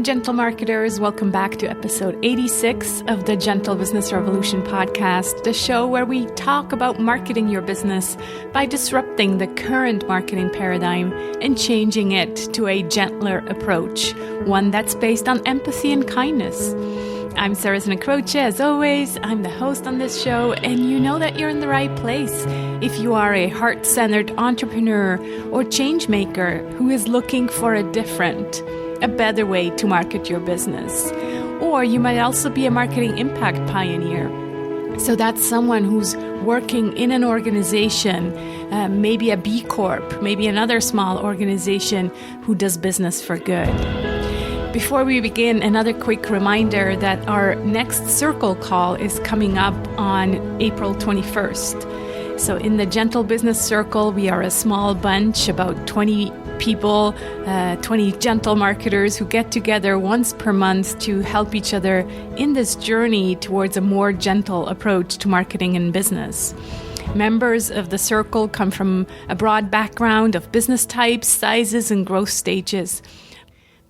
gentle marketers. Welcome back to episode 86 of the Gentle Business Revolution podcast, the show where we talk about marketing your business by disrupting the current marketing paradigm and changing it to a gentler approach, one that's based on empathy and kindness. I'm Cecilia Croce, as always. I'm the host on this show, and you know that you're in the right place if you are a heart-centered entrepreneur or change maker who is looking for a better way to market your business. Or you might also be a marketing impact pioneer. So that's someone who's working in an organization, maybe a B Corp, maybe another small organization who does business for good. Before we begin, another quick reminder that our next circle call is coming up on April 21st. So in the Gentle Business Circle, we are a small bunch, about 20 people, 20 gentle marketers who get together once per month to help each other in this journey towards a more gentle approach to marketing and business. Members of the circle come from a broad background of business types, sizes, and growth stages.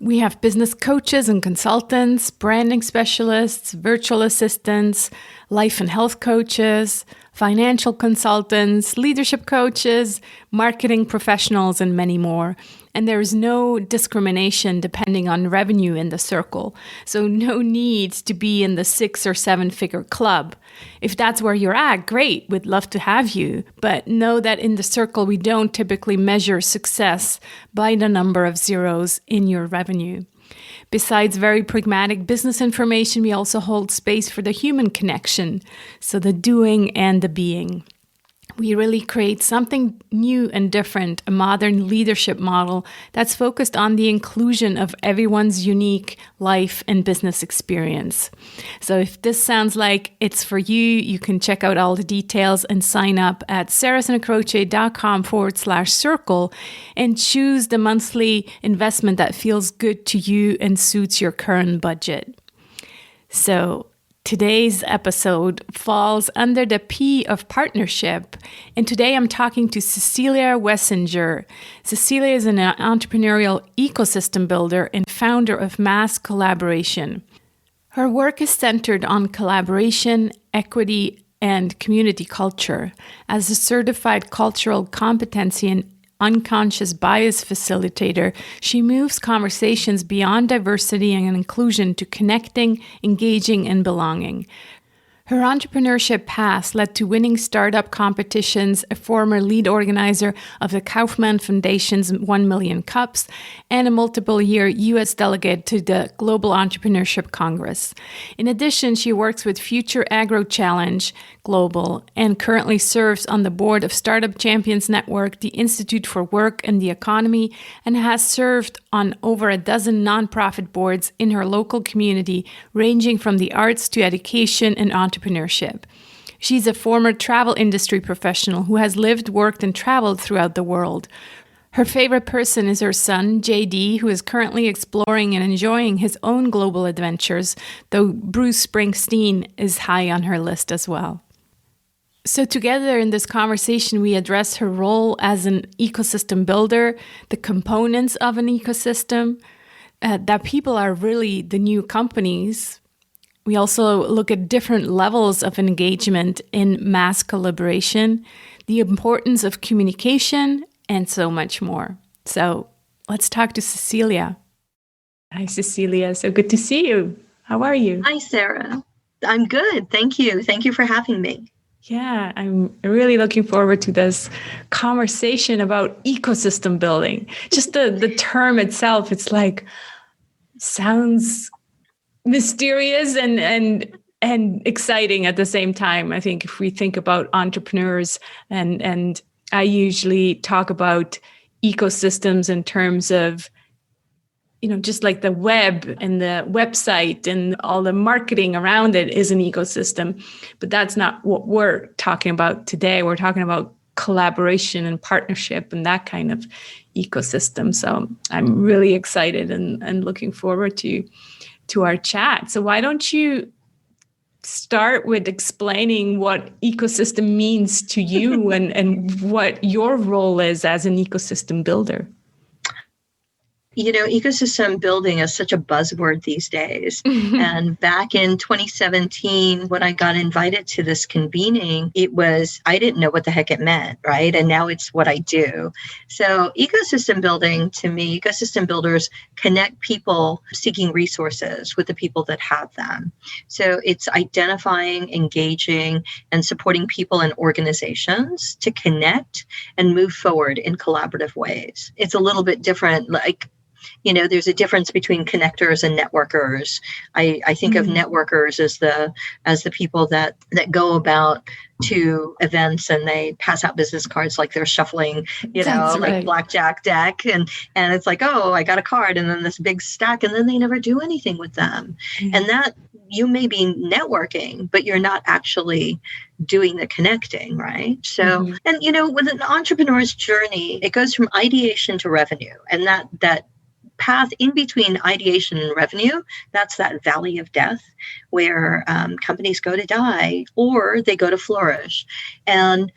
We have business coaches and consultants, branding specialists, virtual assistants, life and health coaches, financial consultants, leadership coaches, marketing professionals, and many more. And there is no discrimination depending on revenue in the circle. So no need to be in the 6 or 7 figure club. If that's where you're at, great, we'd love to have you. But know that in the circle, we don't typically measure success by the number of zeros in your revenue. Besides very pragmatic business information, we also hold space for the human connection, so the doing and the being. We really create something new and different, a modern leadership model that's focused on the inclusion of everyone's unique life and business experience. So if this sounds like it's for you, you can check out all the details and sign up at sarahsandcroce.com/circle and choose the monthly investment that feels good to you and suits your current budget. So today's episode falls under the P of partnership, and today I'm talking to Cecilia Wessinger. Cecilia is an entrepreneurial ecosystem builder and founder of Mass Collaboration. Her work is centered on collaboration, equity, and community culture. As a certified cultural competency and unconscious bias facilitator, she moves conversations beyond diversity and inclusion to connecting, engaging, and belonging. Her entrepreneurship path led to winning startup competitions, a former lead organizer of the Kauffman Foundation's 1 Million Cups, and a multiple-year U.S. delegate to the Global Entrepreneurship Congress. In addition, she works with Future Agro Challenge Global and currently serves on the board of Startup Champions Network, the Institute for Work and the Economy, and has served on over a dozen nonprofit boards in her local community, ranging from the arts to education and entrepreneurship. She's a former travel industry professional who has lived, worked, and traveled throughout the world. Her favorite person is her son, JD, who is currently exploring and enjoying his own global adventures, though Bruce Springsteen is high on her list as well. So together in this conversation, we address her role as an ecosystem builder, the components of an ecosystem, that people are really the new companies. We also look at different levels of engagement in mass collaboration, the importance of communication, and so much more. So let's talk to Cecilia. Hi, Cecilia. So good to see you. How are you? Hi, Sarah. I'm good. Thank you. Thank you for having me. Yeah, I'm really looking forward to this conversation about ecosystem building. Just the term itself, it's like, sounds mysterious and exciting at the same time. I think if we think about entrepreneurs, and I usually talk about ecosystems in terms of, just like the web and the website and all the marketing around it is an ecosystem. But that's not what we're talking about today. We're talking about collaboration and partnership and that kind of ecosystem. So I'm really excited and looking forward to our chat. So why don't you start with explaining what ecosystem means to you and what your role is as an ecosystem builder? Ecosystem building is such a buzzword these days. And back in 2017, when I got invited to this convening, I didn't know what the heck it meant, right? And now it's what I do. So ecosystem building, to me, ecosystem builders connect people seeking resources with the people that have them. So it's identifying, engaging, and supporting people and organizations to connect and move forward in collaborative ways. It's a little bit different, there's a difference between connectors and networkers. I think of networkers as the people that go about to events and they pass out business cards like they're shuffling, like blackjack deck. And it's like, oh, I got a card, and then this big stack, and then they never do anything with them. And that you may be networking, but you're not actually doing the connecting, right? So, and with an entrepreneur's journey, it goes from ideation to revenue, and that path in between ideation and revenue, that's that valley of death where companies go to die or they go to flourish. And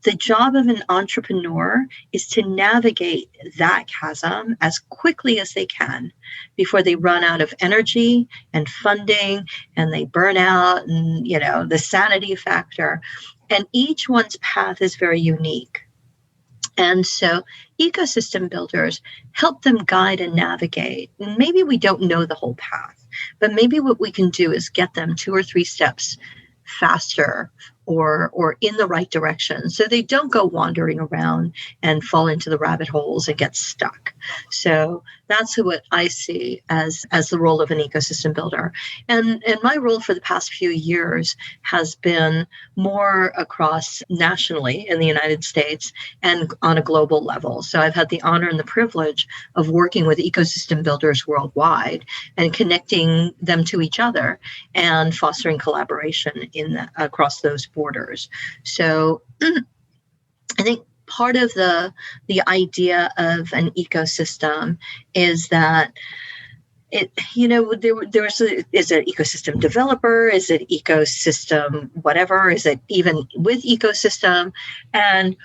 the job of an entrepreneur is to navigate that chasm as quickly as they can before they run out of energy and funding and they burn out and, the sanity factor. And each one's path is very unique. And so ecosystem builders help them guide and navigate. And maybe we don't know the whole path, but maybe what we can do is get them 2 or 3 steps faster or in the right direction, so they don't go wandering around and fall into the rabbit holes and get stuck. So that's what I see as the role of an ecosystem builder. And my role for the past few years has been more across nationally in the United States and on a global level. So I've had the honor and the privilege of working with ecosystem builders worldwide and connecting them to each other and fostering collaboration across those borders. So I think part of the idea of an ecosystem is that is it ecosystem developer? Is it ecosystem whatever? Is it even with ecosystem? And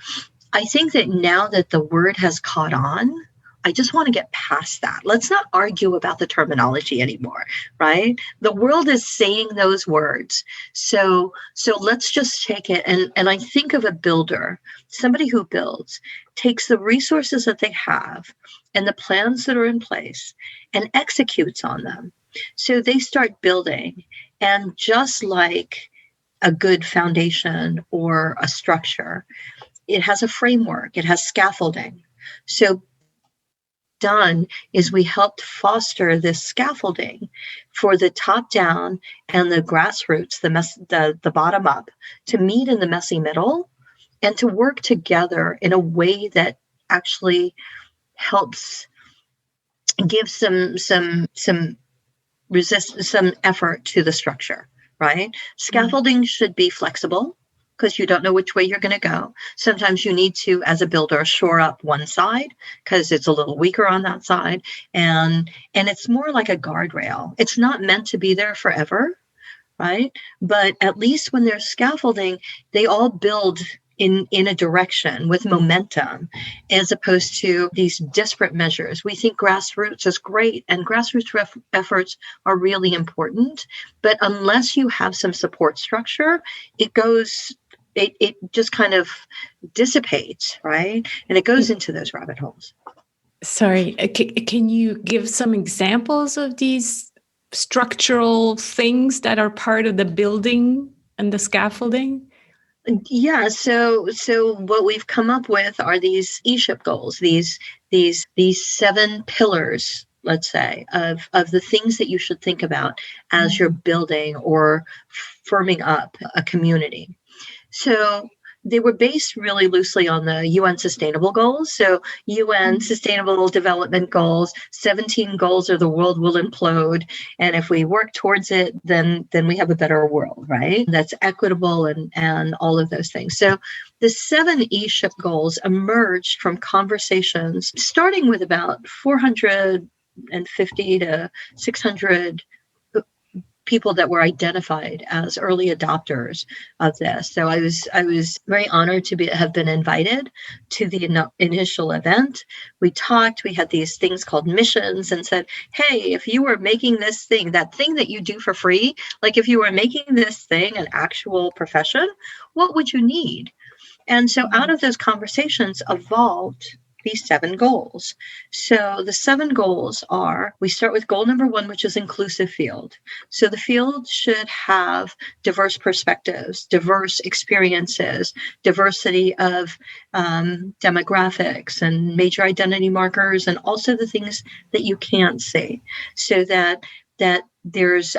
I think that now that the word has caught on, I just want to get past that. Let's not argue about the terminology anymore, right? The world is saying those words. So let's just take it. And I think of a builder, somebody who builds, takes the resources that they have and the plans that are in place and executes on them. So they start building. And just like a good foundation or a structure, it has a framework, it has scaffolding. So done is we helped foster this scaffolding for the top down and the grassroots, the bottom up, to meet in the messy middle and to work together in a way that actually helps give some effort to the structure, right? Scaffolding should be flexible, because you don't know which way you're going to go. Sometimes you need to, as a builder, shore up one side because it's a little weaker on that side. And it's more like a guardrail. It's not meant to be there forever, right? But at least when there's scaffolding, they all build in a direction with momentum, as opposed to these disparate measures. We think grassroots is great, and grassroots efforts are really important. But unless you have some support structure, it just kind of dissipates, right? And it goes into those rabbit holes. Sorry, can you give some examples of these structural things that are part of the building and the scaffolding? Yeah, so what we've come up with are these E-ship goals, these 7 pillars, let's say, of the things that you should think about as you're building or firming up a community. So they were based really loosely on the UN Sustainable Goals. So UN Sustainable Development Goals, 17 goals or the world will implode. And if we work towards it, then we have a better world, right? That's equitable and all of those things. So the 7 E-ship goals emerged from conversations starting with about 450 to 600 people that were identified as early adopters of this. So I was very honored to have been invited to the initial event. We talked, we had these things called missions, and said, hey, if you were making this thing, that thing that you do for free, like if you were making this thing an actual profession, what would you need? And so out of those conversations evolved these 7 goals. So the 7 goals are, we start with goal number 1, which is inclusive field. So the field should have diverse perspectives, diverse experiences, diversity of demographics and major identity markers, and also the things that you can't see, so that there's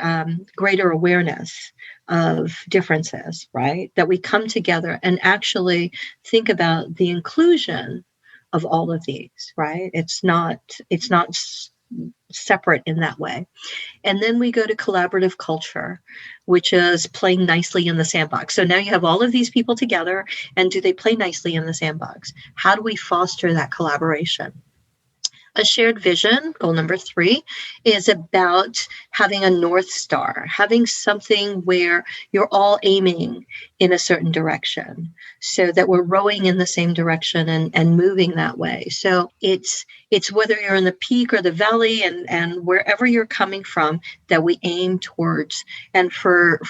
greater awareness of differences, right? That we come together and actually think about the inclusion of all of these, right? It's not separate in that way. And then we go to collaborative culture, which is playing nicely in the sandbox. So now you have all of these people together, and do they play nicely in the sandbox? How do we foster that collaboration? A shared vision, goal number 3, is about having a North Star, having something where you're all aiming in a certain direction, so that we're rowing in the same direction and moving that way. So it's whether you're in the peak or the valley and wherever you're coming from, that we aim towards. And for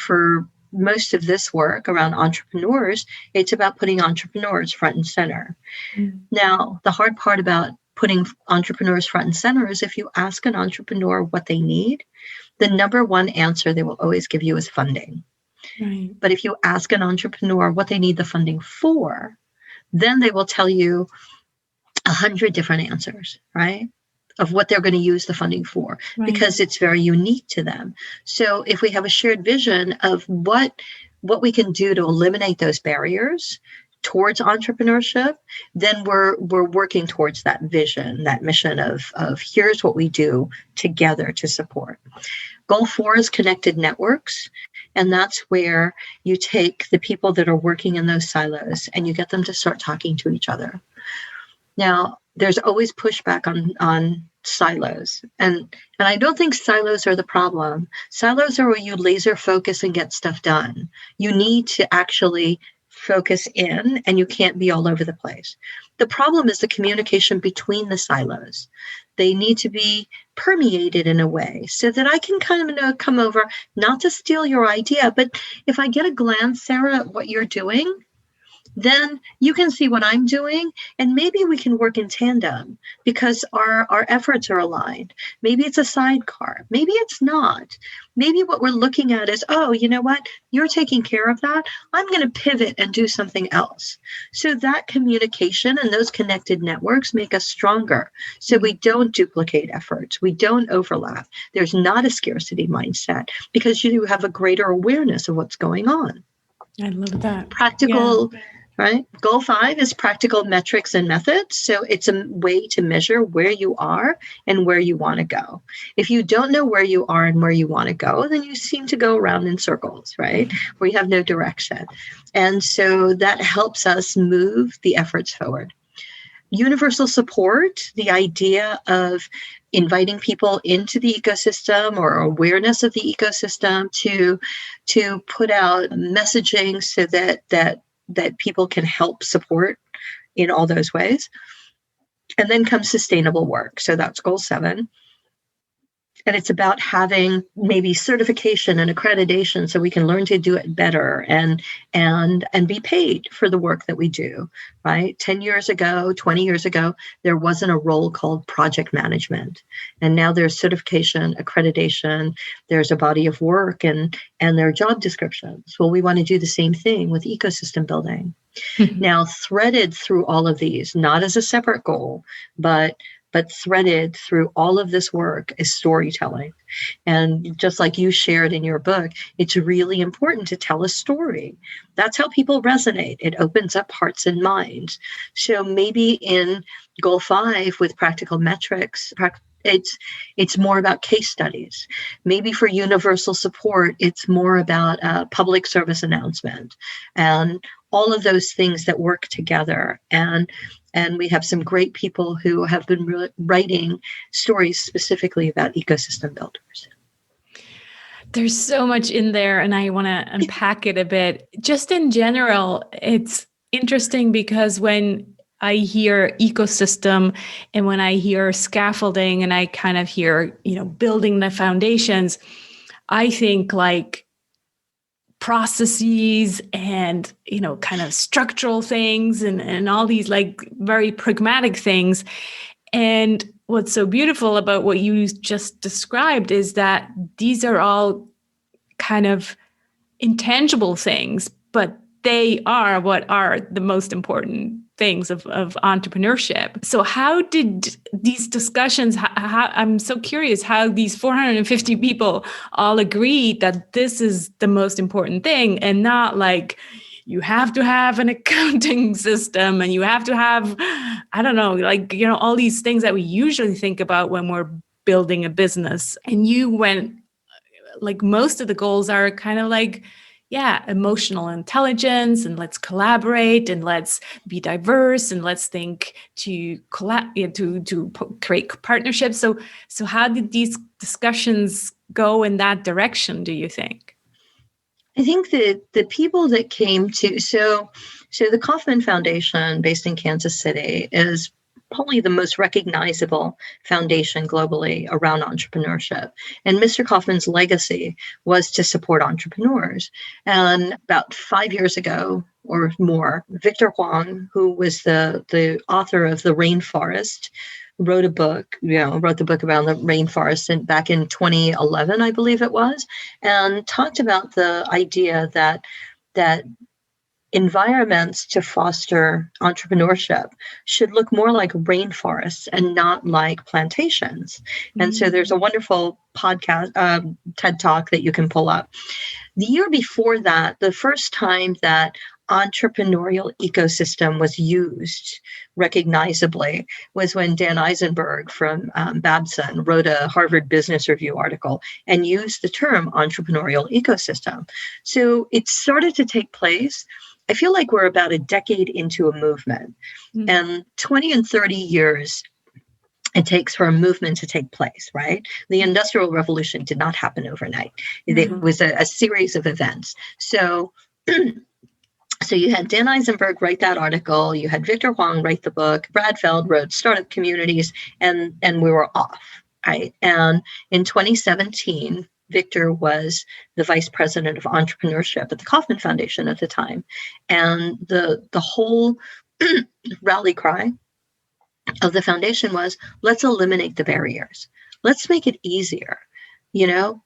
most of this work around entrepreneurs, it's about putting entrepreneurs front and center. Now, the hard part about putting entrepreneurs front and center is, if you ask an entrepreneur what they need, the number one answer they will always give you is funding. Right. But if you ask an entrepreneur what they need the funding for, then they will tell you 100 different answers, right? Of what they're going to use the funding for, Right. because it's very unique to them. So if we have a shared vision of what we can do to eliminate those barriers towards entrepreneurship, then we're working towards that vision, that mission of here's what we do together to support. Goal 4 is connected networks. And that's where you take the people that are working in those silos and you get them to start talking to each other. Now, there's always pushback on silos. And I don't think silos are the problem. Silos are where you laser focus and get stuff done. You need to actually focus in, and you can't be all over the place. The problem is the communication between the silos. They need to be permeated in a way so that I can kind of come over, not to steal your idea, but if I get a glance, Sarah, at what you're doing, then you can see what I'm doing, and maybe we can work in tandem because our efforts are aligned. Maybe it's a sidecar. Maybe it's not. Maybe what we're looking at is, oh, you know what? You're taking care of that. I'm going to pivot and do something else. So that communication and those connected networks make us stronger. So we don't duplicate efforts. We don't overlap. There's not a scarcity mindset because you have a greater awareness of what's going on. I love that. Practical, right? Goal 5 is practical metrics and methods. So it's a way to measure where you are and where you want to go. If you don't know where you are and where you want to go, then you seem to go around in circles, right? Where you have no direction. And so that helps us move the efforts forward. Universal support, the idea of inviting people into the ecosystem or awareness of the ecosystem to put out messaging so that people can help support in all those ways. And then comes sustainable work. So that's goal 7. And it's about having maybe certification and accreditation so we can learn to do it better and be paid for the work that we do, right? 10 years ago, 20 years ago, there wasn't a role called project management. And now there's certification, accreditation, there's a body of work and there are job descriptions. Well, we want to do the same thing with ecosystem building. Now, threaded through all of these, not as a separate goal, but threaded through all of this work is storytelling. And just like you shared in your book, it's really important to tell a story. That's how people resonate. It opens up hearts and minds. So maybe in goal 5 with practical metrics, it's more about case studies. Maybe for universal support, it's more about a public service announcement and all of those things that work together. And we have some great people who have been writing stories specifically about ecosystem builders. There's so much in there, and I want to unpack it a bit. Just in general, it's interesting because when I hear ecosystem and when I hear scaffolding and I kind of hear, building the foundations, I think like processes and, kind of structural things and all these like very pragmatic things. And what's so beautiful about what you just described is that these are all kind of intangible things, but they are what are the most important things of entrepreneurship. So how did these discussions, I'm so curious how these 450 people all agreed that this is the most important thing and not like, you have to have an accounting system and you have to have, I don't know, like, all these things that we usually think about when we're building a business. And you went, like most of the goals are kind of like, emotional intelligence, and let's collaborate and let's be diverse and let's think to create partnerships. So how did these discussions go in that direction, do you think? I think that the people that came to, so the Kauffman Foundation based in Kansas City is probably the most recognizable foundation globally around entrepreneurship. And Mr. Kauffman's legacy was to support entrepreneurs. And about 5 years ago or more, Victor Huang, who was the author of The Rainforest, wrote the book about the rainforest and back in 2011, I believe it was, and talked about the idea that environments to foster entrepreneurship should look more like rainforests and not like plantations. Mm-hmm. And so there's a wonderful podcast, TED Talk that you can pull up. The year before that, the first time that entrepreneurial ecosystem was used recognizably was when Dan Eisenberg from Babson wrote a Harvard Business Review article and used the term entrepreneurial ecosystem. So it started to take place. I feel like we're about a decade into a movement, and 20 and 30 years it takes for a movement to take place, right? The Industrial Revolution did not happen overnight. It was a series of events. So you had Dan Eisenberg write that article, you had Victor Huang write the book, Brad Feld wrote Startup Communities, and we were off, right? And in 2017, Victor was the vice president of entrepreneurship at the Kauffman Foundation at the time. And the whole rally cry of the foundation was, let's eliminate the barriers. Let's make it easier.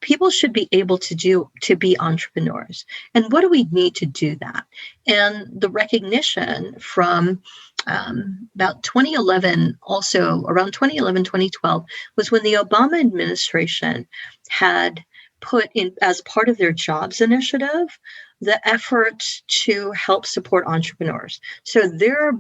People should be able to be entrepreneurs. And what do we need to do that? And the recognition from about 2011, also around 2011, 2012, was when the Obama administration had put in as part of their jobs initiative, the effort to help support entrepreneurs. So their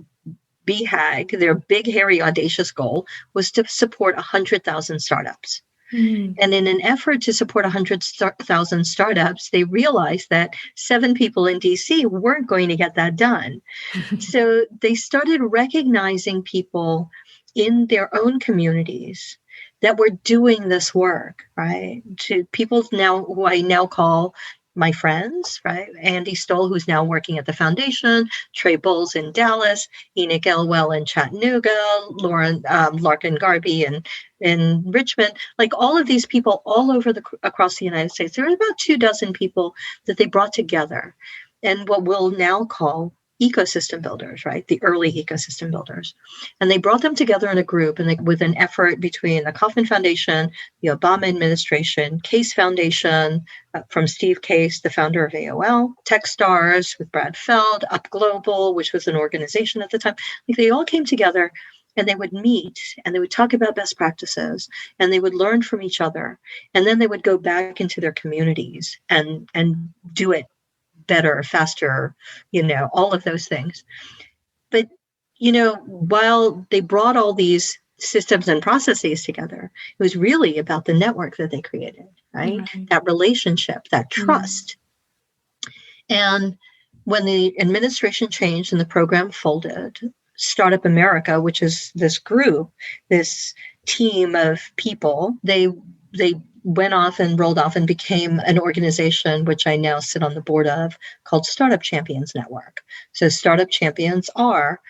BHAG, their big, hairy, audacious goal was to support 100,000 startups. And in an effort to support 100,000 startups, they realized that 7 people in DC weren't going to get that done. So they started recognizing people in their own communities that were doing this work, right? To people now who I now call my friends, right? Andy Stoll, who's now working at the foundation, Trey Bowles in Dallas, Enoch Elwell in Chattanooga, Larkin Garby in Richmond, like all of these people all over across the United States. There are about 24 people that they brought together, and what we'll now call ecosystem builders, right? The early ecosystem builders. And they brought them together in a group and with an effort between the Kauffman Foundation, the Obama administration, Case Foundation, from Steve Case, the founder of AOL, Techstars with Brad Feld, Up Global, which was an organization at the time. Like they all came together and they would meet and they would talk about best practices and they would learn from each other. And then they would go back into their communities and do it better, faster, all of those things. But, while they brought all these systems and processes together, it was really about the network that they created, right? Mm-hmm. That relationship, that trust. Mm-hmm. And when the administration changed and the program folded, Startup America, which is this group, this team of people, they they went off and rolled off and became an organization, which I now sit on the board of, called Startup Champions Network. So Startup Champions are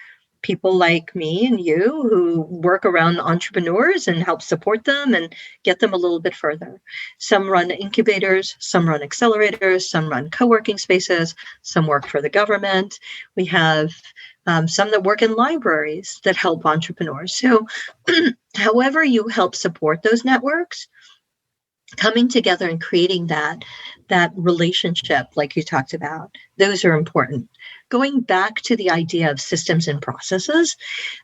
people like me and you who work around entrepreneurs and help support them and get them a little bit further. Some run incubators, some run accelerators, some run co-working spaces, some work for the government. We have some that work in libraries that help entrepreneurs. So however you help support those networks, coming together and creating that relationship, like you talked about, those are important. Going back to the idea of systems and processes,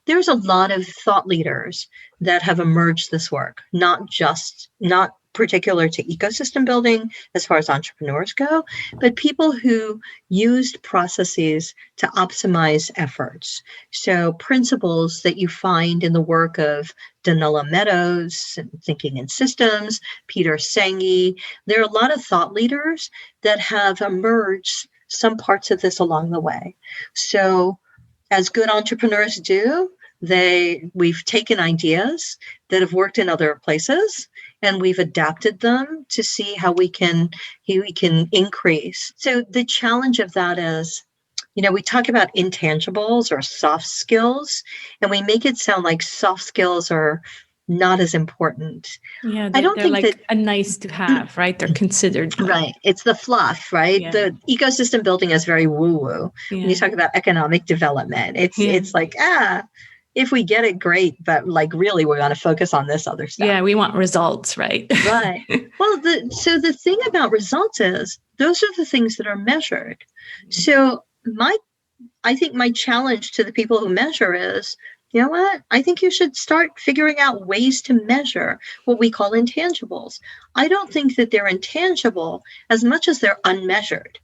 there's a lot of thought leaders that have emerged this work, not particular to ecosystem building as far as entrepreneurs go, but people who used processes to optimize efforts. So principles that you find in the work of Donella Meadows, Thinking in Systems, Peter Senge. There are a lot of thought leaders that have emerged some parts of this along the way. So as good entrepreneurs do, we've taken ideas that have worked in other places and we've adapted them to see how we can increase. So the challenge of that is, we talk about intangibles or soft skills, and we make it sound like soft skills are not as important. Yeah, I don't they're think like that a nice to have, right? They're considered. Right. It's the fluff, right? Yeah. The ecosystem building is very woo-woo. Yeah. When you talk about economic development, it's like, if we get it, great, but like really we want to focus on this other stuff. Yeah, we want results, right? Right. Well, so the thing about results is those are the things that are measured. So I think my challenge to the people who measure is, you know what? I think you should start figuring out ways to measure what we call intangibles. I don't think that they're intangible as much as they're unmeasured.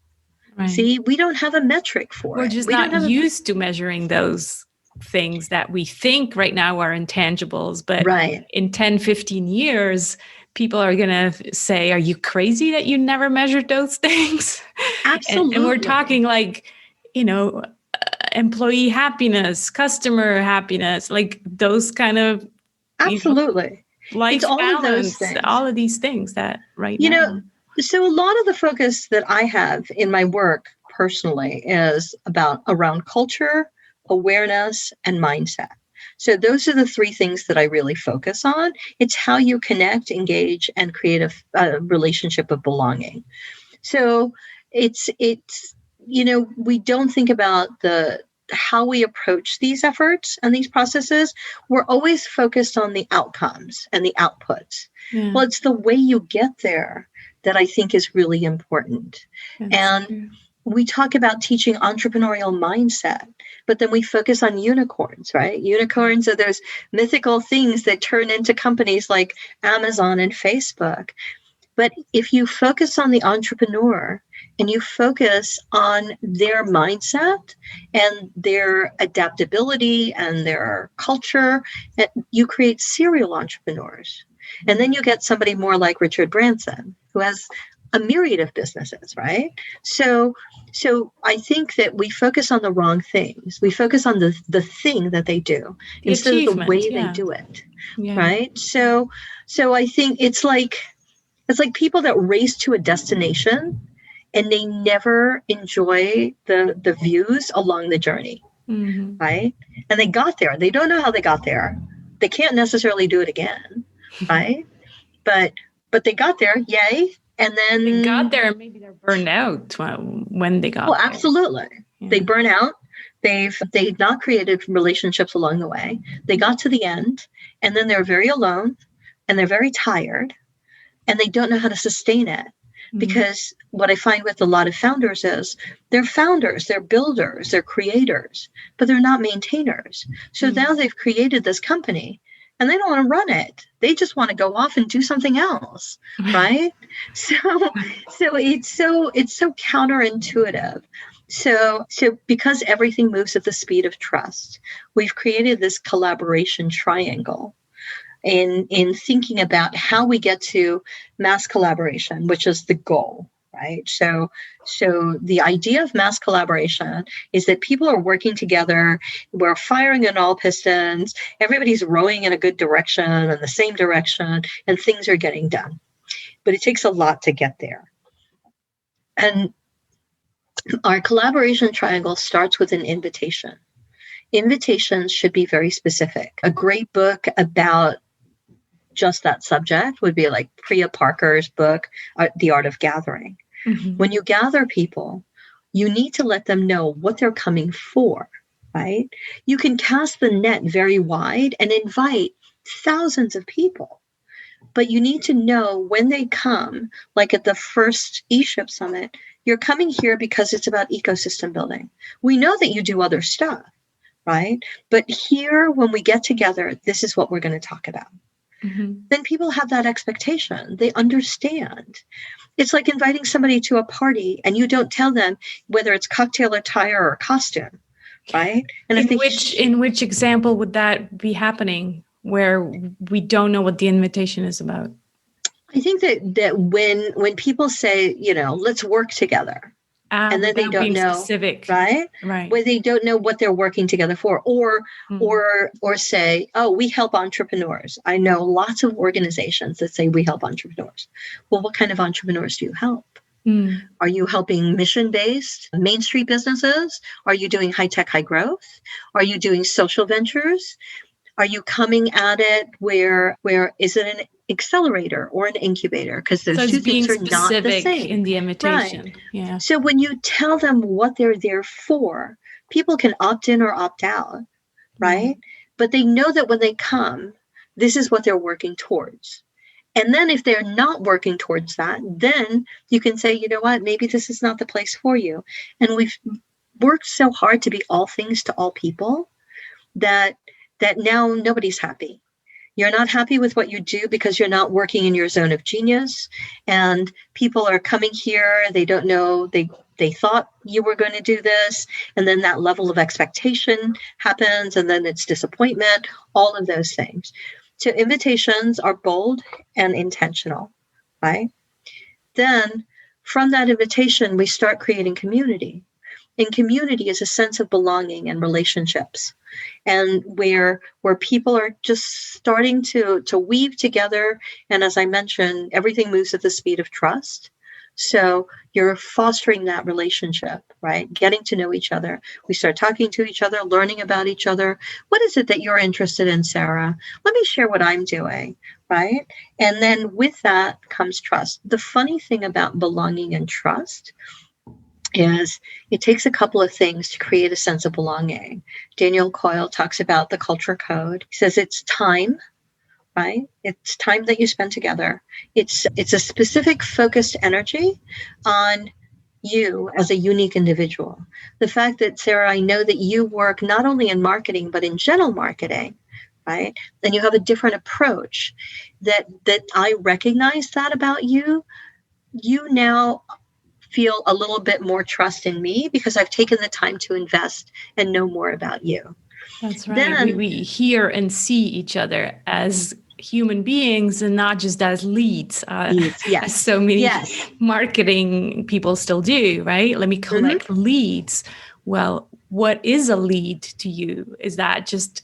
Right. See, we don't have a metric for it. We're just not used to measuring those things that we think right now are intangibles. But in 10, 15 years, people are going to say, are you crazy that you never measured those things? Absolutely. And we're talking like, employee happiness, customer happiness, like those kind of absolutely life it's all balance, of those things. All of these things that now. So a lot of the focus that I have in my work personally is around culture, awareness, and mindset. So those are the three things that I really focus on. It's how you connect, engage, and create a relationship of belonging. So it's we don't think about how we approach these efforts and these processes. We're always focused on the outcomes and the outputs. Yeah. Well, it's the way you get there that I think is really important. That's true. We talk about teaching entrepreneurial mindset, but then we focus on unicorns, right? Unicorns are those mythical things that turn into companies like Amazon and Facebook. But if you focus on the entrepreneur and you focus on their mindset and their adaptability and their culture, you create serial entrepreneurs. And then you get somebody more like Richard Branson, who has a myriad of businesses, right? So I think that we focus on the wrong things. We focus on the thing that they do instead of the way they do it, right? So I think it's like people that race to a destination and they never enjoy the views along the journey, right? And they got there. They don't know how they got there. They can't necessarily do it again, right? But they got there, yay. And then they got there and maybe they're burned out when they got there. Well, absolutely. Yeah. They burn out. They've not created relationships along the way. They got to the end and then they're very alone and they're very tired and they don't know how to sustain it. Because what I find with a lot of founders is they're founders, they're builders, they're creators, but they're not maintainers. So now they've created this company and they don't want to run it. They just want to go off and do something else, right? So it's so counterintuitive. So because everything moves at the speed of trust, we've created this collaboration triangle. In thinking about how we get to mass collaboration, which is the goal, right? So the idea of mass collaboration is that people are working together. We're firing on all pistons. Everybody's rowing in a good direction, in the same direction, and things are getting done. But it takes a lot to get there. And our collaboration triangle starts with an invitation. Invitations should be very specific. A great book about just that subject would be like Priya Parker's book, The Art of Gathering. Mm-hmm. When you gather people, you need to let them know what they're coming for, right? You can cast the net very wide and invite thousands of people, but you need to know when they come, like at the first eShip Summit, you're coming here because it's about ecosystem building. We know that you do other stuff, right? But here, when we get together, this is what we're going to talk about. Mm-hmm. Then people have that expectation. They understand. It's like inviting somebody to a party and you don't tell them whether it's cocktail attire or costume, right? And in which example would that be happening where we don't know what the invitation is about? I think that when people say, let's work together, and then they don't know, specific. right? Where they don't know what they're working together for, or say, oh, we help entrepreneurs. I know lots of organizations that say we help entrepreneurs. Well, what kind of entrepreneurs do you help? Are you helping mission-based Main Street businesses? Are you doing high-tech, high growth? Are you doing social ventures? Are you coming at it where is it an accelerator or an incubator? Because those two things are not the same in the invitation. Right. Yeah. So when you tell them what they're there for, people can opt in or opt out, right? But they know that when they come, this is what they're working towards. And then if they're not working towards that, then you can say, you know what, maybe this is not the place for you. And we've worked so hard to be all things to all people that now nobody's happy. You're not happy with what you do because you're not working in your zone of genius. And people are coming here. They don't know. They thought you were going to do this. And then that level of expectation happens. And then it's disappointment, all of those things. So invitations are bold and intentional, right? Then from that invitation, we start creating community. And community is a sense of belonging and relationships, and where people are just starting to weave together. And as I mentioned, everything moves at the speed of trust. So you're fostering that relationship, right? Getting to know each other. We start talking to each other, learning about each other. What is it that you're interested in, Sarah? Let me share what I'm doing, right? And then with that comes trust. The funny thing about belonging and trust is it takes a couple of things to create a sense of belonging. Daniel Coyle talks about the culture code. He says it's time, right? It's time that you spend together. It's a specific focused energy on you as a unique individual. The fact that, Sarah, I know that you work not only in marketing, but in general marketing, right? And you have a different approach that I recognize that about you. You now feel a little bit more trust in me because I've taken the time to invest and know more about you. That's right. Then, we hear and see each other as human beings and not just as leads. Yes. As so many marketing people still do, right? Let me collect leads. Well, what is a lead to you? Is that just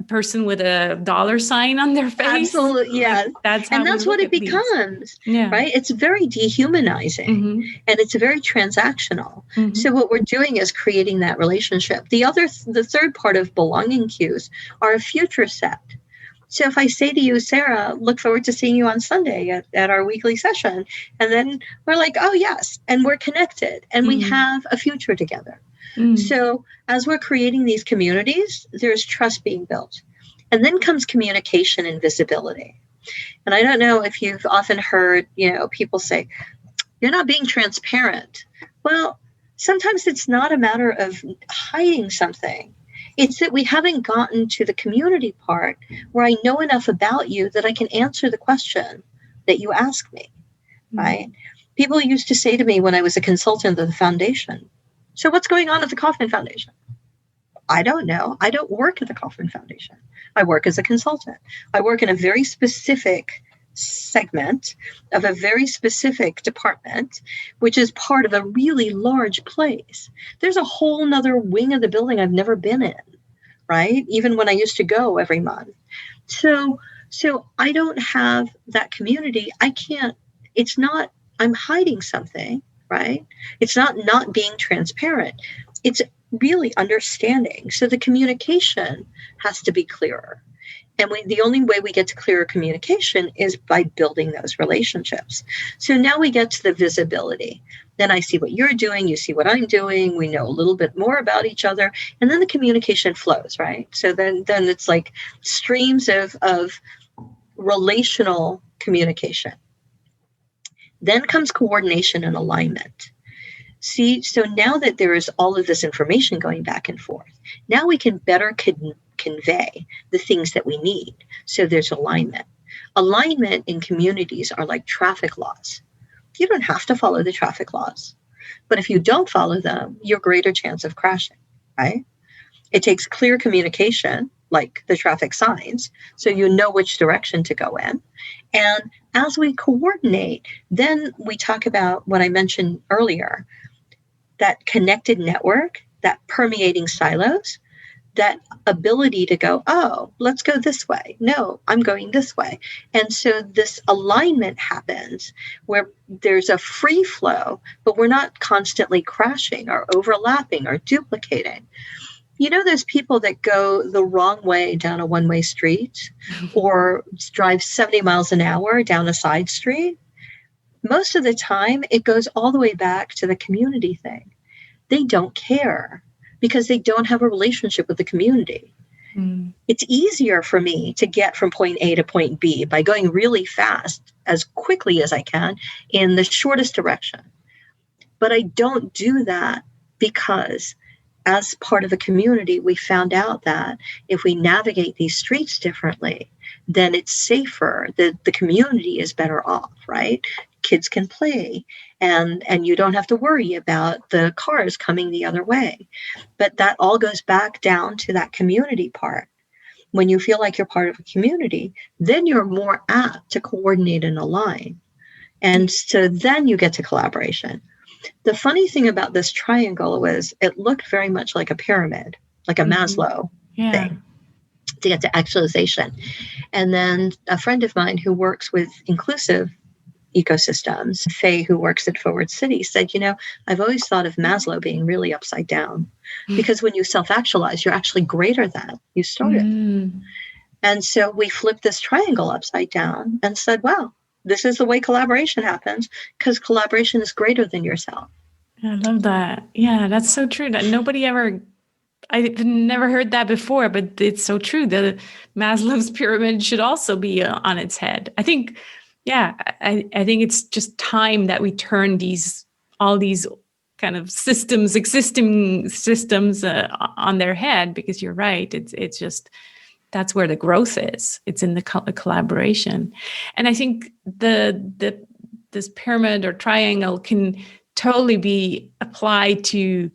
a person with a dollar sign on their face? Absolutely, yes. That's what it becomes, right? It's very dehumanizing and it's very transactional. So what we're doing is creating that relationship. The third part of belonging cues are a future set. So if I say to you, Sarah, look forward to seeing you on Sunday at our weekly session, and then we're like, oh yes, and we're connected and we have a future together. So as we're creating these communities, there's trust being built. And then comes communication and visibility. And I don't know if you've often heard, people say, you're not being transparent. Well, sometimes it's not a matter of hiding something. It's that we haven't gotten to the community part where I know enough about you that I can answer the question that you ask me, right? People used to say to me when I was a consultant at the foundation, so what's going on at the Kauffman Foundation? I don't know. I don't work at the Kauffman Foundation. I work as a consultant. I work in a very specific segment of a very specific department, which is part of a really large place. There's a whole nother wing of the building I've never been in, right? Even when I used to go every month. So I don't have that community. I can't, it's not, I'm hiding something, right? It's not being transparent. It's really understanding. So the communication has to be clearer. And the only way we get to clearer communication is by building those relationships. So now we get to the visibility. Then I see what you're doing, you see what I'm doing, we know a little bit more about each other, and then the communication flows, right? So then it's like streams of relational communication. Then comes coordination and alignment. See, so now that there is all of this information going back and forth, now we can better convey the things that we need. So there's alignment. Alignment in communities are like traffic laws. You don't have to follow the traffic laws, but if you don't follow them, you're greater chance of crashing, right? It takes clear communication, like the traffic signs, so you know which direction to go in. And as we coordinate, then we talk about what I mentioned earlier, that connected network, that permeating silos, that ability to go, oh, let's go this way. No, I'm going this way. And so this alignment happens where there's a free flow, but we're not constantly crashing or overlapping or duplicating. You know, those people that go the wrong way down a one-way street or drive 70 miles an hour down a side street? Most of the time, it goes all the way back to the community thing. They don't care because they don't have a relationship with the community. It's easier for me to get from point A to point B by going really fast, as quickly as I can, in the shortest direction. But I don't do that because as part of a community, we found out that if we navigate these streets differently, then it's safer. The community is better off, right? Kids can play and you don't have to worry about the cars coming the other way. But that all goes back down to that community part. When you feel like you're part of a community, then you're more apt to coordinate and align. And so then you get to collaboration. The funny thing about this triangle was it looked very much like a pyramid, like a Maslow thing to get to actualization. And then a friend of mine who works with inclusive ecosystems, Faye, who works at Forward City, said, you know, I've always thought of Maslow being really upside down because when you self-actualize, you're actually greater than you started. And so we flipped this triangle upside down and said, wow, this is the way collaboration happens because collaboration is greater than yourself. I love that. Yeah, that's so true. That I've never heard that before, but it's so true. The Maslow's pyramid should also be on its head. I think, I think it's just time that we turn all these kind of existing systems on their head, because you're right. It's just, that's where the growth is. It's in the collaboration. And I think this pyramid or triangle can totally be applied to,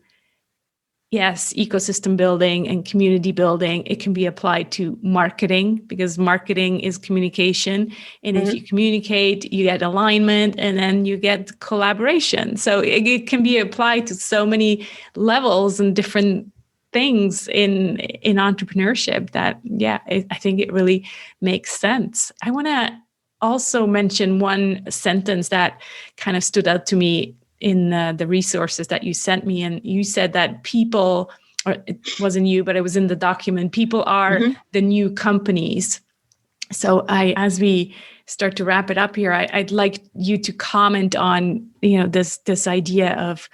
yes, ecosystem building and community building. It can be applied to marketing because marketing is communication. And if you communicate, you get alignment and then you get collaboration. So it can be applied to so many levels and different things in entrepreneurship that, I think it really makes sense. I want to also mention one sentence that kind of stood out to me in the resources that you sent me. And you said that people, or it wasn't you, but it was in the document, people are the new companies. So as we start to wrap it up here, I'd like you to comment on, this idea of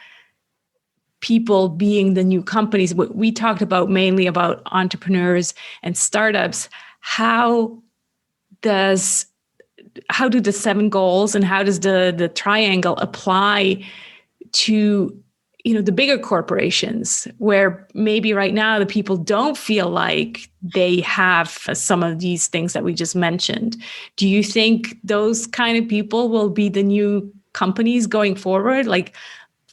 people being the new companies. We talked about mainly about entrepreneurs and startups. How do the 7 goals and how does the triangle apply to, the bigger corporations where maybe right now the people don't feel like they have some of these things that we just mentioned? Do you think those kind of people will be the new companies going forward? Like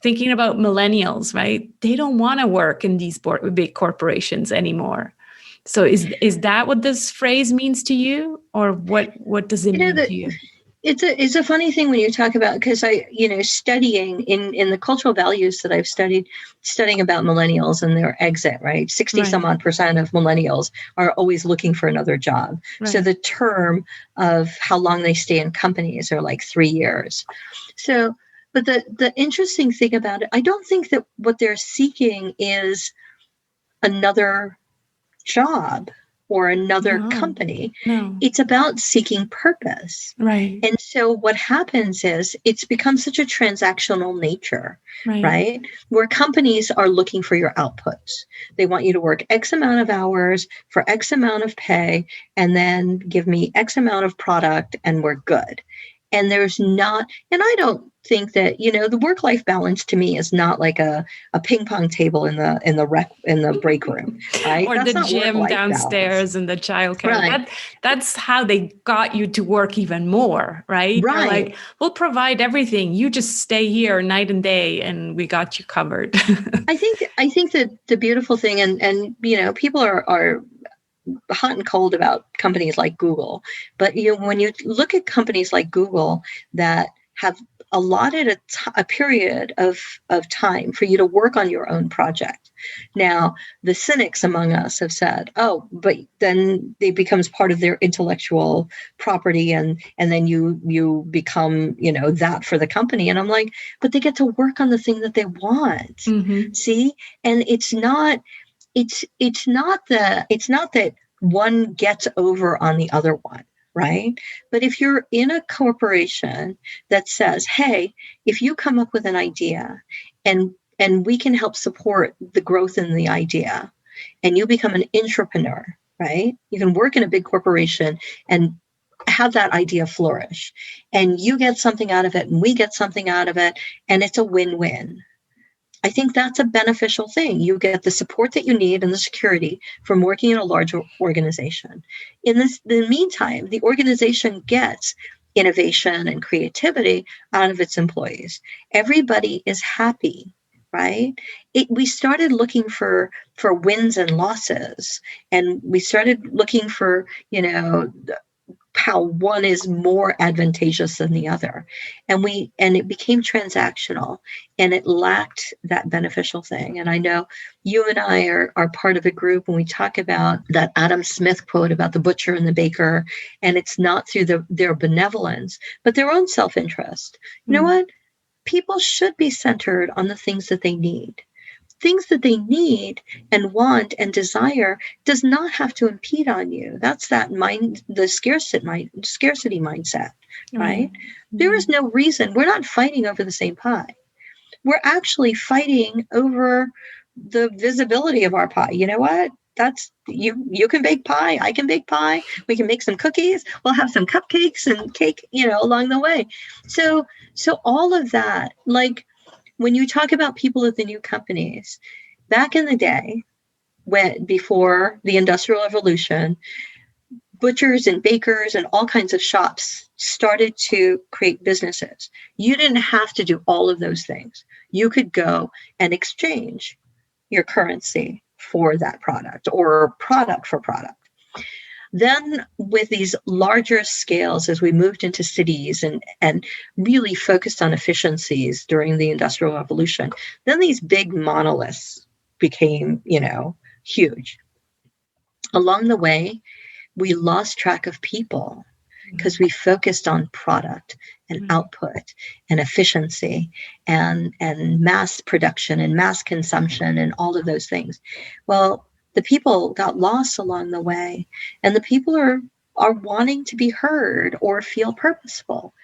thinking about millennials, right? They don't want to work in these big corporations anymore. So is that what this phrase means to you, or what does it mean to you? It's a funny thing when you talk about, because studying in the cultural values that I've studying about millennials and their exit, right? 60 some odd percent of millennials are always looking for another job. Right. So the term of how long they stay in companies are like 3 years. So, but the interesting thing about it, I don't think that what they're seeking is another job or another company. No. It's about seeking purpose. Right. And so what happens is it's become such a transactional nature, right? Where companies are looking for your outputs. They want you to work X amount of hours for X amount of pay, and then give me X amount of product and we're good. And there's not, and I don't think that, the work-life balance to me is not like a ping pong table in the break room, right? Or that's the gym downstairs and the childcare. Right. That's how they got you to work even more, right? Right. They're like, we'll provide everything. You just stay here night and day, and we got you covered. I think that the beautiful thing, and people are hot and cold about companies like Google. But when you look at companies like Google that have allotted a period of time for you to work on your own project. Now, the cynics among us have said, oh, but then it becomes part of their intellectual property, and then you become, that for the company. And I'm like, but they get to work on the thing that they want. Mm-hmm. See? And it's not that one gets over on the other one, right? But if you're in a corporation that says, hey, if you come up with an idea and we can help support the growth in the idea, and you become an entrepreneur, right? You can work in a big corporation and have that idea flourish, and you get something out of it and we get something out of it, and it's a win-win. I think that's a beneficial thing. You get the support that you need and the security from working in a large organization. In the meantime, the organization gets innovation and creativity out of its employees. Everybody is happy, right? We started looking for wins and losses, and we started looking for, how one is more advantageous than the other. And it became transactional, and it lacked that beneficial thing. And I know you and I are part of a group when we talk about that Adam Smith quote about the butcher and the baker, and it's not through their benevolence, but their own self-interest. You know what? People should be centered on the things that they need. Things that they need and want and desire does not have to impede on you. That's the scarcity mindset, right? Mm-hmm. There is no reason. We're not fighting over the same pie. We're actually fighting over the visibility of our pie. You know what? That's you can bake pie. I can bake pie. We can make some cookies. We'll have some cupcakes and cake, along the way. So all of that, like, when you talk about people at the new companies, back in the day, before the Industrial Revolution, butchers and bakers and all kinds of shops started to create businesses. You didn't have to do all of those things. You could go and exchange your currency for that product, or product for product. Then with these larger scales, as we moved into cities and really focused on efficiencies during the Industrial Revolution, then these big monoliths became, huge. Along the way, we lost track of people because we focused on product and output and efficiency and mass production and mass consumption and all of those things. Well, the people got lost along the way, and the people are wanting to be heard or feel purposeful.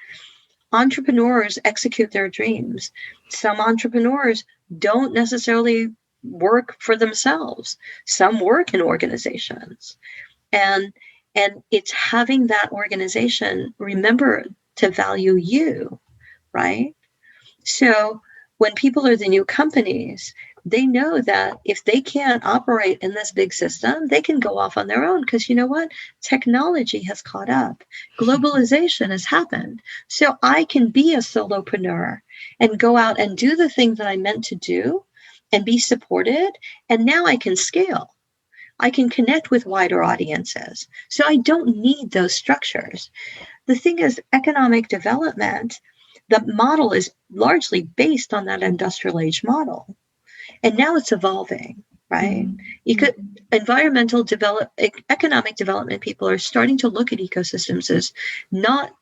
Entrepreneurs execute their dreams. Some entrepreneurs don't necessarily work for themselves. Some work in organizations. And it's having that organization remember to value you, right? So when people are the new companies, they know that if they can't operate in this big system, they can go off on their own, because you know what? Technology has caught up. Globalization has happened. So I can be a solopreneur and go out and do the thing that I meant to do and be supported. And now I can scale. I can connect with wider audiences. So I don't need those structures. The thing is, economic development, the model is largely based on that industrial age model. And now it's evolving, right? Economic development people are starting to look at ecosystems as not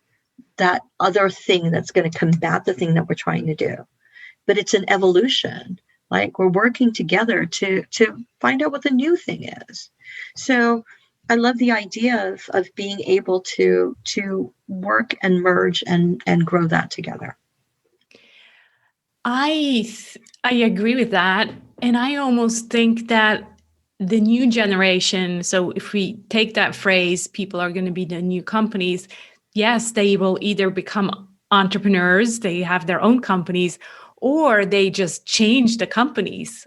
that other thing that's going to combat the thing that we're trying to do, but it's an evolution. Like we're working together to find out what the new thing is. So I love the idea of being able to work and merge and grow that together. I agree with that. And I almost think that the new generation, so if we take that phrase, people are going to be the new companies, yes, they will either become entrepreneurs, they have their own companies, or they just change the companies.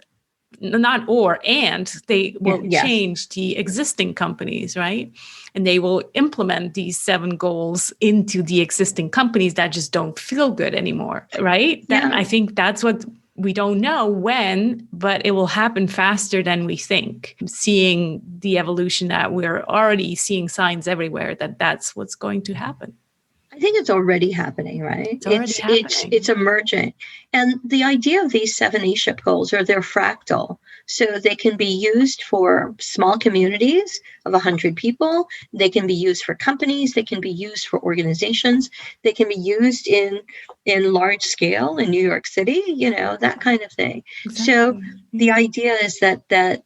Not or, and they will change the existing companies, right? And they will implement these 7 goals into the existing companies that just don't feel good anymore, right? Yeah. I think that's what we don't know when, but it will happen faster than we think. Seeing the evolution that we're already seeing signs everywhere that that's what's going to happen. I think it's already happening, right? It's emerging. And the idea of these 7 E-ship goals are they're fractal. So they can be used for small communities of 100 people. They can be used for companies. They can be used for organizations. They can be used in large scale in New York City, that kind of thing. Exactly. So the idea is that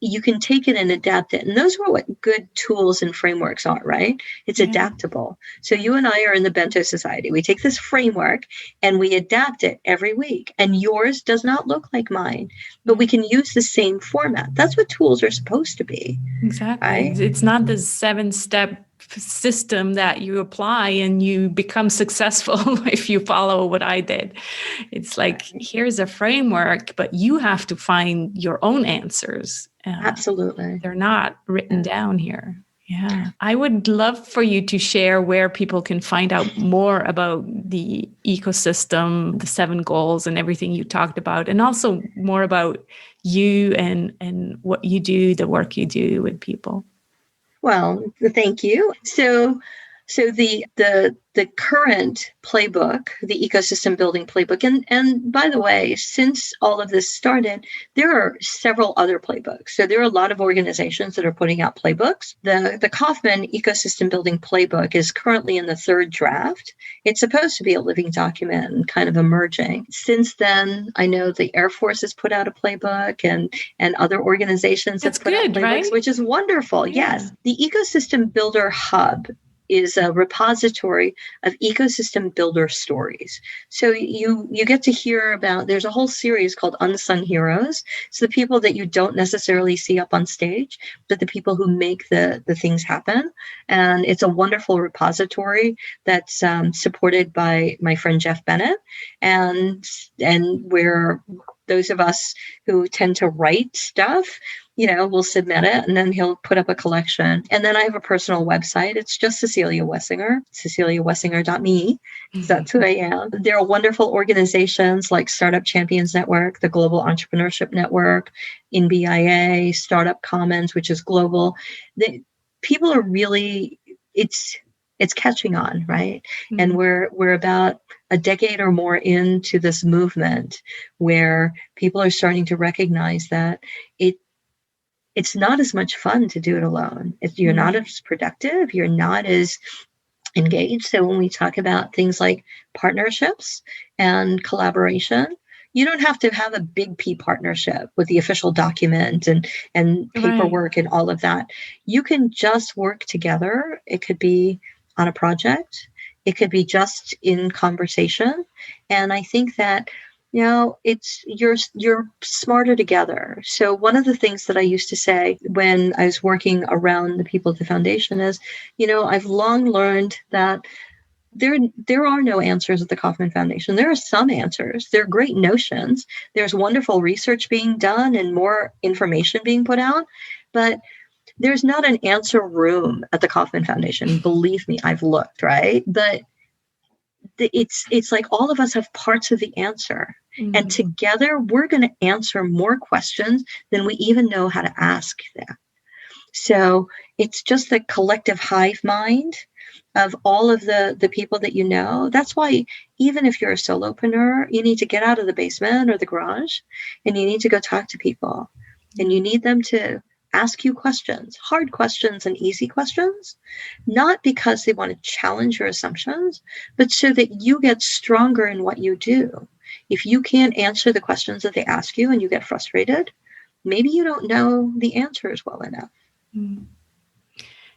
you can take it and adapt it. And those are what good tools and frameworks are, right? It's adaptable. So you and I are in the Bento Society. We take this framework and we adapt it every week. And yours does not look like mine, but we can use the same format. That's what tools are supposed to be. Exactly. Right? It's not the 7-step system that you apply and you become successful if you follow what I did. It's like, here's a framework, but you have to find your own answers. Absolutely. They're not written down here. Yeah. I would love for you to share where people can find out more about the ecosystem, the 7 goals and everything you talked about, and also more about you and what you do, the work you do with people. Well, thank you. So the current playbook, the ecosystem building playbook, and by the way, since all of this started, there are several other playbooks. So there are a lot of organizations that are putting out playbooks. The Kauffman ecosystem building playbook is currently in the 3rd draft. It's supposed to be a living document and kind of emerging. Since then, I know the Air Force has put out a playbook and other organizations have put out playbooks, right? Which is wonderful. Yeah. Yes. The Ecosystem Builder Hub is a repository of ecosystem builder stories. So you get to hear about, there's a whole series called Unsung Heroes. So the people that you don't necessarily see up on stage, but the people who make the things happen. And it's a wonderful repository that's supported by my friend Jeff Bennett, and where those of us who tend to write stuff, we'll submit it and then he'll put up a collection. And then I have a personal website. It's just Cecilia Wessinger, ceciliawessinger.me. That's who I am. There are wonderful organizations like Startup Champions Network, the Global Entrepreneurship Network, NBIA, Startup Commons, which is global. People are really, it's catching on, right? Mm-hmm. And we're about a decade or more into this movement where people are starting to recognize that it's not as much fun to do it alone. You're not as productive. You're not as engaged. So when we talk about things like partnerships and collaboration, you don't have to have a big P partnership with the official document and paperwork and all of that. You can just work together. It could be on a project. It could be just in conversation. And I think that it's you're smarter together. So one of the things that I used to say when I was working around the people at the foundation is, I've long learned that there are no answers at the Kauffman Foundation. There are some answers. There are great notions. There's wonderful research being done and more information being put out, but there's not an answer room at the Kauffman Foundation. Believe me, I've looked, right? But it's like all of us have parts of the answer. Mm-hmm. And together we're going to answer more questions than we even know how to ask them. So it's just the collective hive mind of all of the people that you know. That's why even if you're a solopreneur, you need to get out of the basement or the garage and you need to go talk to people. And you need them to ask you questions, hard questions and easy questions, not because they want to challenge your assumptions, but so that you get stronger in what you do. If you can't answer the questions that they ask you and you get frustrated, maybe you don't know the answers well enough.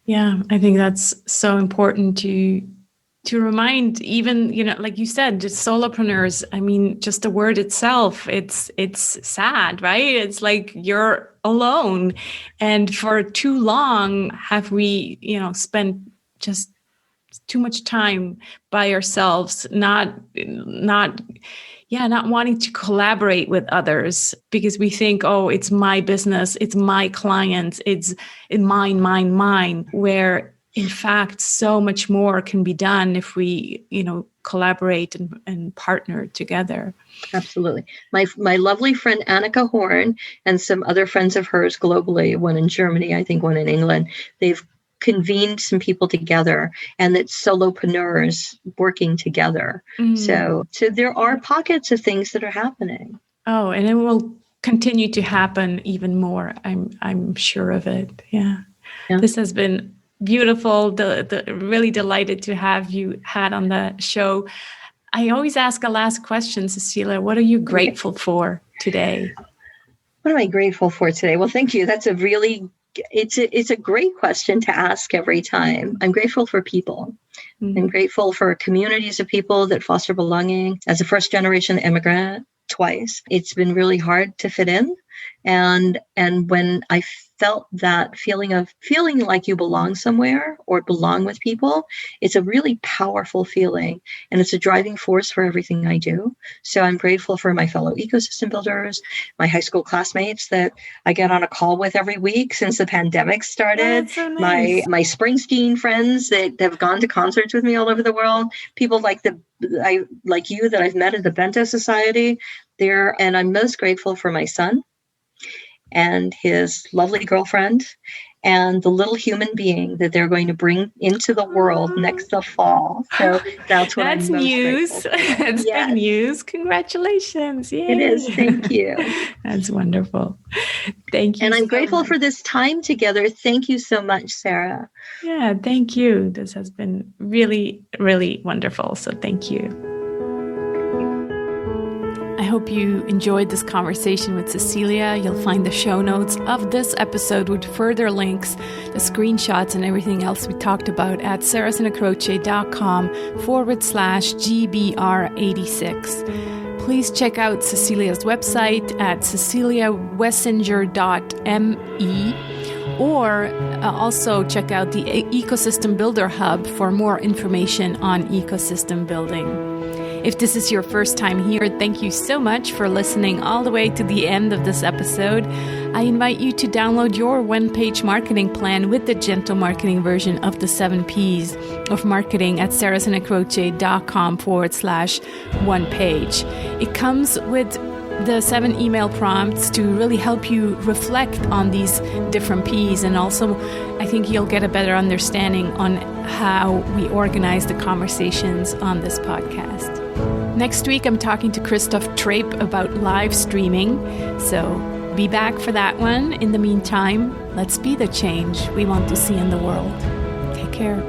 Yeah, I think that's so important to remind, even, like you said, just solopreneurs. I mean, just the word itself, it's sad, right? It's like you're alone. And for too long have we, spent just too much time by ourselves, not wanting to collaborate with others because we think, oh, it's my business, it's my clients, it's mine, where in fact, so much more can be done if we, collaborate and partner together. Absolutely. My lovely friend Annika Horn and some other friends of hers globally, one in Germany, I think one in England, they've convened some people together, and it's solopreneurs working together. So there are pockets of things that are happening. Oh, and it will continue to happen even more. I'm sure of it. Yeah. This has been beautiful. Really delighted to have you had on the show. I always ask a last question, Cecilia. What are you grateful for today? What am I grateful for today? Well, thank you. That's it's a great question to ask every time. I'm grateful for people. I'm grateful for communities of people that foster belonging. As a first generation immigrant twice, it's been really hard to fit in. And when I felt that feeling like you belong somewhere or belong with people, it's a really powerful feeling. And it's a driving force for everything I do. So I'm grateful for my fellow ecosystem builders, my high school classmates that I get on a call with every week since the pandemic started. So nice. My Springsteen friends that have gone to concerts with me all over the world, people like you that I've met at the Bento Society there. And I'm most grateful for my son and his lovely girlfriend and the little human being that they're going to bring into the world next fall. So that's what I'm most news. grateful for. That's big news. Congratulations. Yay. It is. Thank you. That's wonderful. Thank you. And I'm grateful for this time together. Thank you so much, Sarah. Yeah, thank you. This has been really, really wonderful. So thank you. I hope you enjoyed this conversation with Cecilia. You'll find the show notes of this episode with further links, the screenshots and everything else we talked about at sarahsinacroce.com/GBR86. Please check out Cecilia's website at ceciliawessinger.me, or also check out the Ecosystem Builder Hub for more information on ecosystem building. If this is your first time here, thank you so much for listening all the way to the end of this episode. I invite you to download your one-page marketing plan with the gentle marketing version of the 7 Ps of marketing at sarahsinacroce.com/one-page. It comes with the 7 email prompts to really help you reflect on these different Ps. And also, I think you'll get a better understanding on how we organize the conversations on this podcast. Next week, I'm talking to Christoph Trape about live streaming. So be back for that one. In the meantime, let's be the change we want to see in the world. Take care.